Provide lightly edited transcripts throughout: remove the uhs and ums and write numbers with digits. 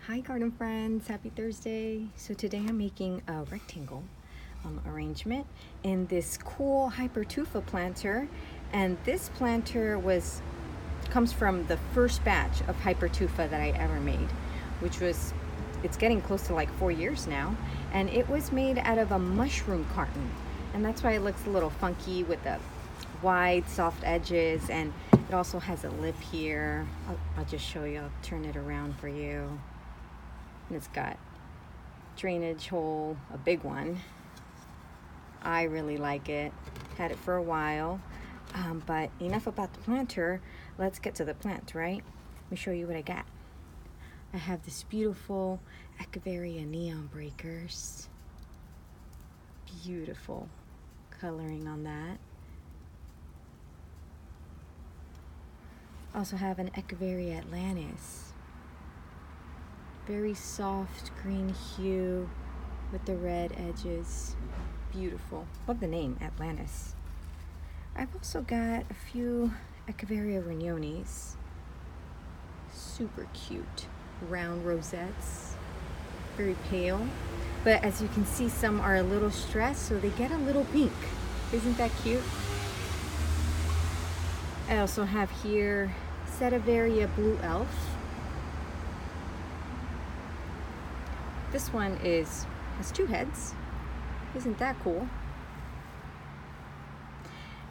Hi garden friends, happy Thursday. So today I'm making a rectangle arrangement in this cool Hypertufa planter, and this planter comes from the first batch of Hypertufa that I ever made, which was, it's getting close to like 4 years now, and it was made out of a mushroom carton, and that's why it looks a little funky with the wide soft edges, and it also has a lip here. I'll just show you, I'll turn it around for you. And it's got drainage hole, a big one. I really like it. Had it for a while. But enough about the planter. Let's get to the plant, right? Let me show you what I got. I have this beautiful Echeveria neon breakers. Beautiful coloring on that. Also have an Echeveria Atlantis. Very soft green hue with the red edges. Beautiful. Love the name, Atlantis. I've also got a few Echeveria Runyonis. Super cute. Round rosettes. Very pale. But as you can see, some are a little stressed, so they get a little pink. Isn't that cute? I also have here Sedeveria Blue Elf. This one has 2 heads. Isn't that cool?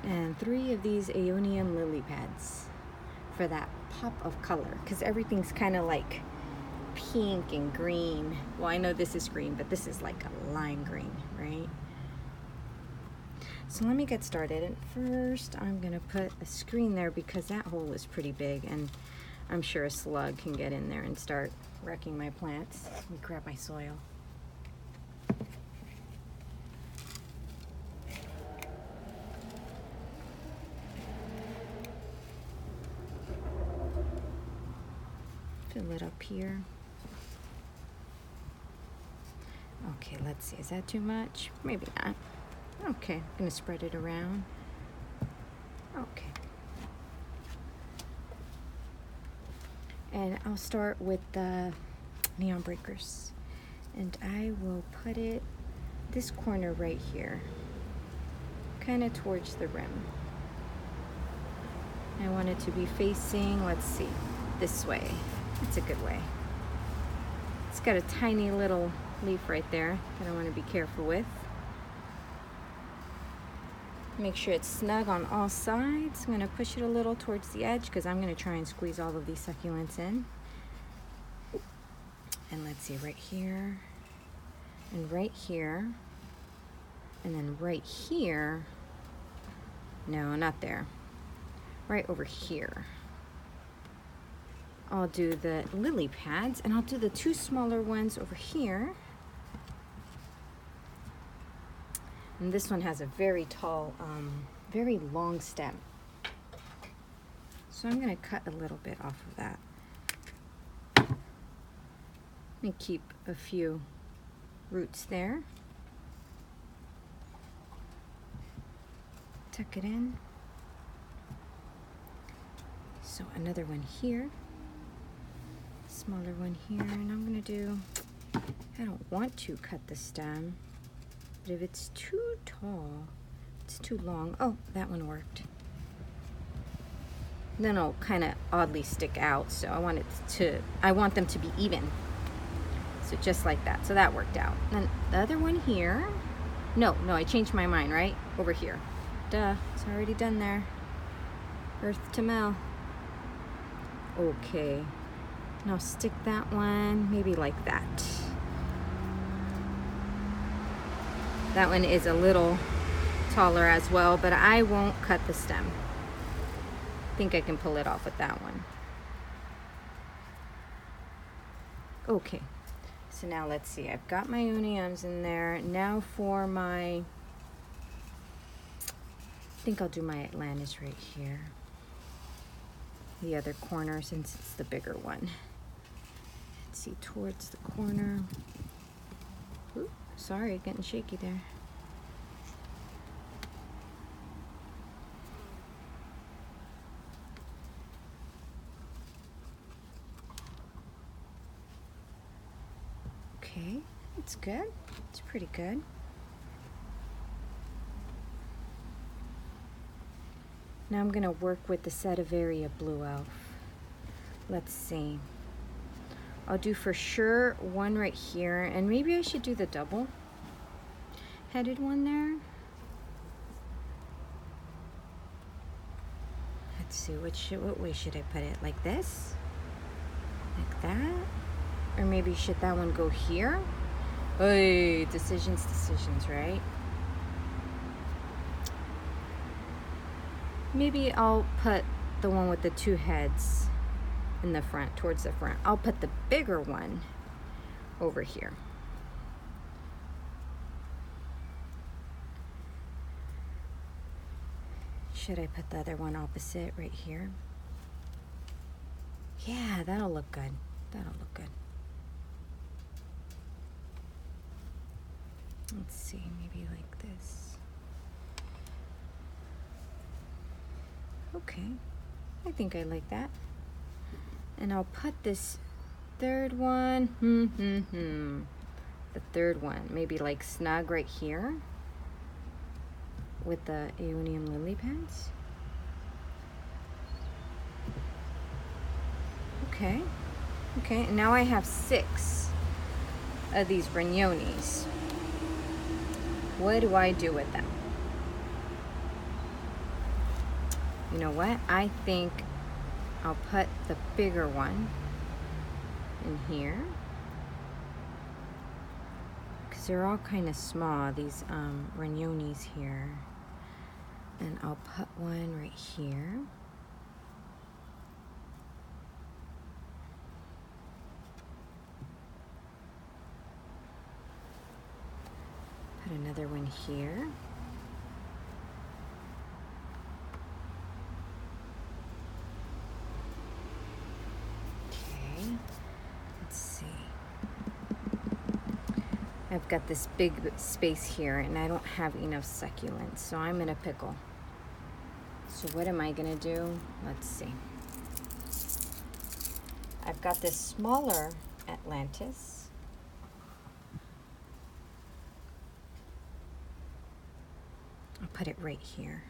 And 3 of these Aeonium lily pads for that pop of color, because everything's kind of like pink and green. Well, I know this is green, but this is like a lime green, right? So let me get started. And first, I'm gonna put a screen there because that hole is pretty big, and I'm sure a slug can get in there and start wrecking my plants. Let me grab my soil. Fill it up here. Okay, let's see, is that too much? Maybe not. Okay, I'm gonna spread it around. Okay. And I'll start with the neon breakers. And I will put it this corner right here, kind of towards the rim. I want it to be facing, let's see, this way. It's a good way. It's got a tiny little leaf right there that I want to be careful with. Make sure it's snug on all sides. I'm going to push it a little towards the edge because I'm going to try and squeeze all of these succulents in. And let's see, right here, and right here, and then right here. No, not there. Right over here. I'll do the lily pads, and I'll do the 2 smaller ones over here. And this one has a very tall, very long stem. So I'm gonna cut a little bit off of that. Let me keep a few roots there. Tuck it in. So another one here. Smaller one here, and I'm gonna do, I don't want to cut the stem, but if it's too tall, it's too long. Oh, that one worked. And then it'll kind of oddly stick out, so I want them to be even. So just like that, so that worked out. And then the other one here, no, I changed my mind, right? Over here. Duh, it's already done there. Earth to Mel. Okay. Now stick that one maybe like that. That one is a little taller as well, but I won't cut the stem. I think I can pull it off with that one. Okay, so now let's see. I've got my Aeoniums in there. Now for I think I'll do my Atlantis right here. The other corner, since it's the bigger one. Let's see, towards the corner. Ooh, sorry, getting shaky there. Okay, it's good. It's pretty good. Now I'm gonna work with the Sedeveria Blue Elf. Let's see. I'll do for sure one right here, and maybe I should do the double-headed one there. Let's see, what way should I put it? Like this? Like that? Or maybe should that one go here? Hey, decisions, right? Maybe I'll put the one with the two heads in the front, towards the front. I'll put the bigger one over here. Should I put the other one opposite right here? Yeah, that'll look good. That'll look good. Let's see, maybe like this. Okay, I think I like that. And I'll put this third one, the third one, maybe like snug right here with the Aeonium lily pads. Okay, okay, and now I have 6 of these Runyonis. What do I do with them? You know what? I think I'll put the bigger one in here, because they're all kind of small, these Runyonis here. And I'll put one right here. Put another one here. Okay, let's see. I've got this big space here and I don't have enough succulents, so I'm in a pickle. So what am I gonna do? Let's see. I've got this smaller Atlantis. I'll put it right here.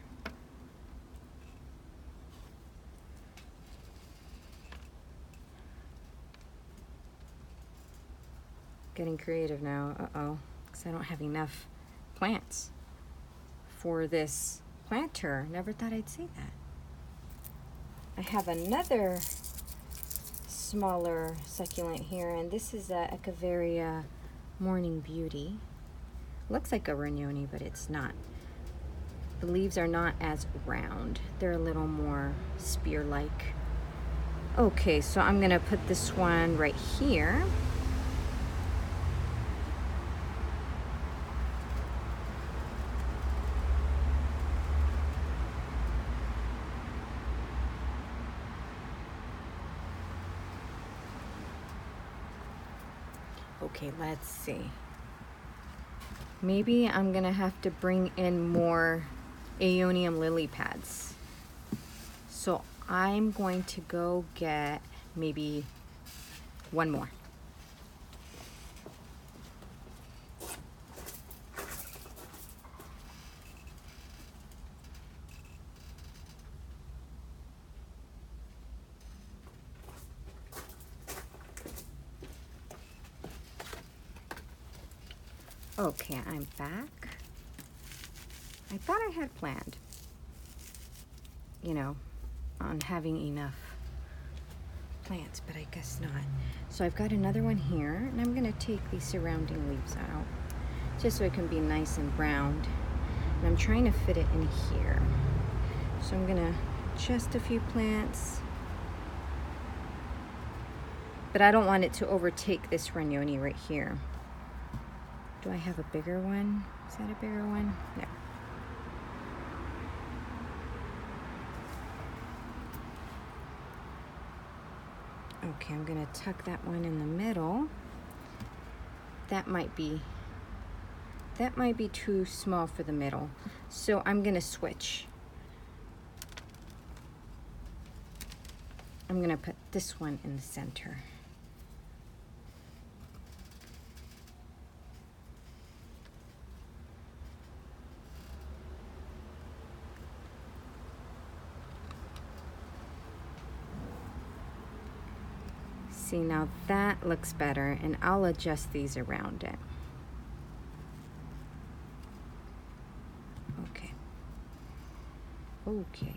Getting creative now, because I don't have enough plants for this planter. Never thought I'd say that. I have another smaller succulent here, and this is a Echeveria Morning Beauty. Looks like a Runyonii, but it's not. The leaves are not as round. They're a little more spear-like. Okay, so I'm gonna put this one right here. Okay, let's see. Maybe I'm gonna have to bring in more Aeonium lily pads. So I'm going to go get maybe one more. Okay, I'm back. I thought I had planned, you know, on having enough plants, but I guess not. So I've got another one here, and I'm gonna take these surrounding leaves out, just so it can be nice and browned. And I'm trying to fit it in here. So I'm gonna just a few plants, but I don't want it to overtake this Runyonii right here. Do I have a bigger one? Is that a bigger one? No. Okay, I'm gonna tuck that one in the middle. That might be too small for the middle. So I'm gonna switch. I'm gonna put this one in the center. See, now that looks better, and I'll adjust these around it. Okay. Okay.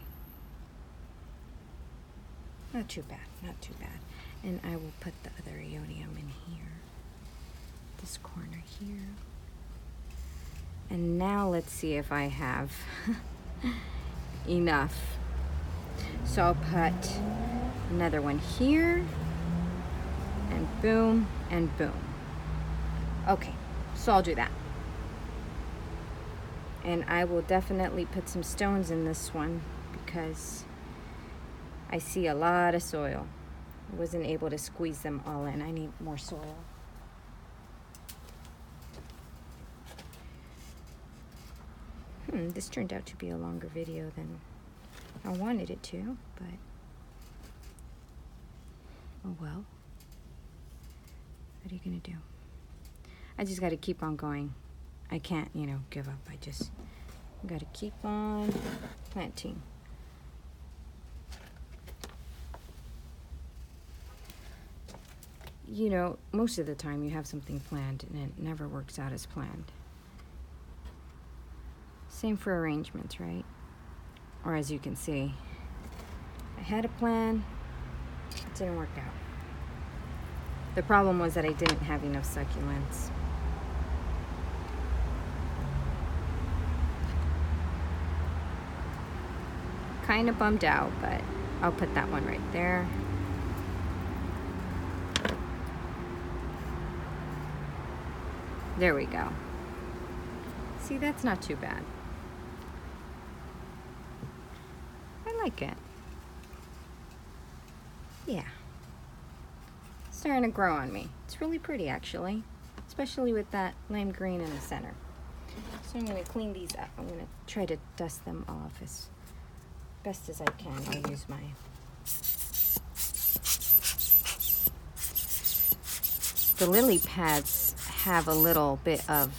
Not too bad, not too bad. And I will put the other Aeonium in here. This corner here. And now let's see if I have enough. So I'll put another one here, and boom, and boom. Okay, so I'll do that. And I will definitely put some stones in this one because I see a lot of soil. I wasn't able to squeeze them all in. I need more soil. This turned out to be a longer video than I wanted it to, but oh well. What are you gonna do? I just gotta keep on going. I can't, give up. I just gotta keep on planting. Most of the time you have something planned and it never works out as planned. Same for arrangements, right? Or as you can see, I had a plan, it didn't work out. The problem was that I didn't have enough succulents. Kind of bummed out, but I'll put that one right there. There we go. See, that's not too bad. I like it. Yeah. It's starting to grow on me. It's really pretty, actually, especially with that lime green in the center. So I'm going to clean these up. I'm going to try to dust them off as best as I can. I'll use my the lily pads have a little bit of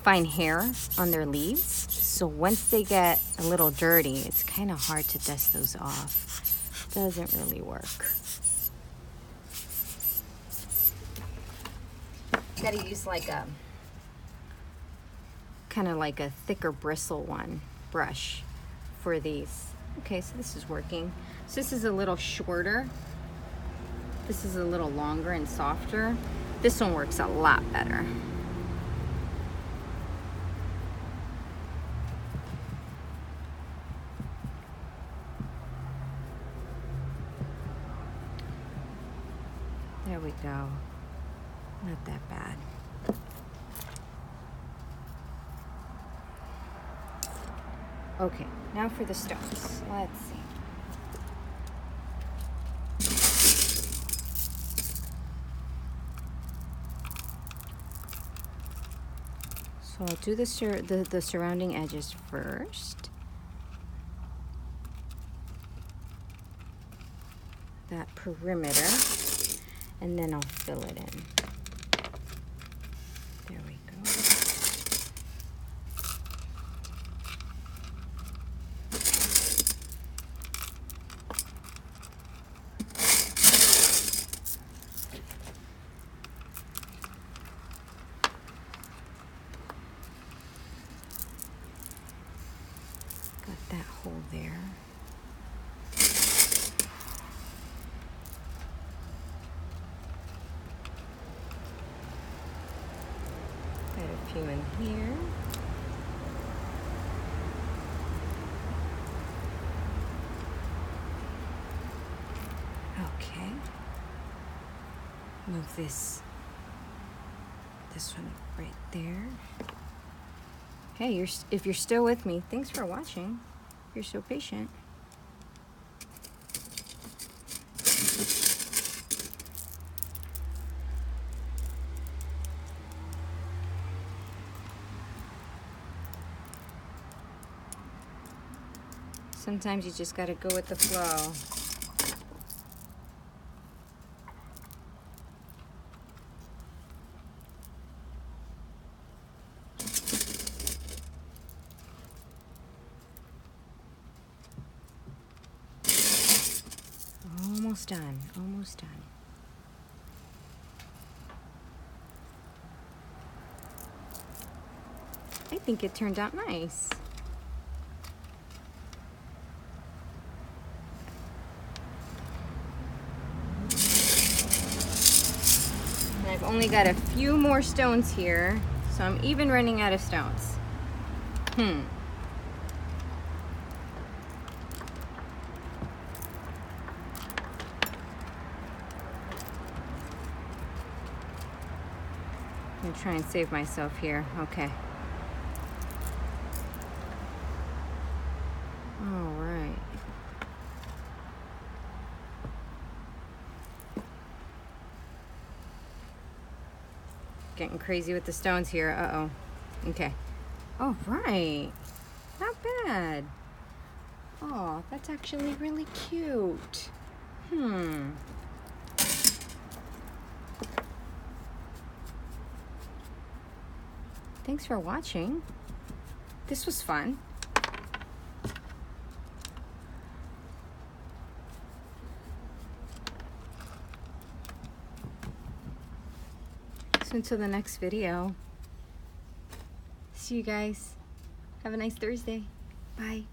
fine hair on their leaves, so once they get a little dirty, it's kind of hard to dust those off. Doesn't really work. Gotta use kind of like a thicker bristle brush for these. Okay, so this is working. So this is a little shorter. This is a little longer and softer. This one works a lot better. There we go. Not that bad. Okay, now for the stones. Let's see. So I'll do the surrounding edges first. That perimeter, and then I'll fill it in. There we go. Got that hole there. Got a few in here. Okay. Move this one right there. Hey, if you're still with me, thanks for watching. You're so patient. Sometimes you just gotta go with the flow. Almost done, almost done. I think it turned out nice. And I've only got a few more stones here, so I'm even running out of stones. I'm try and save myself here. Okay. All right. Getting crazy with the stones here. Uh-oh. Okay. All right. Not bad. Oh, that's actually really cute. Thanks for watching. This was fun. So until the next video, see you guys. Have a nice Thursday. Bye.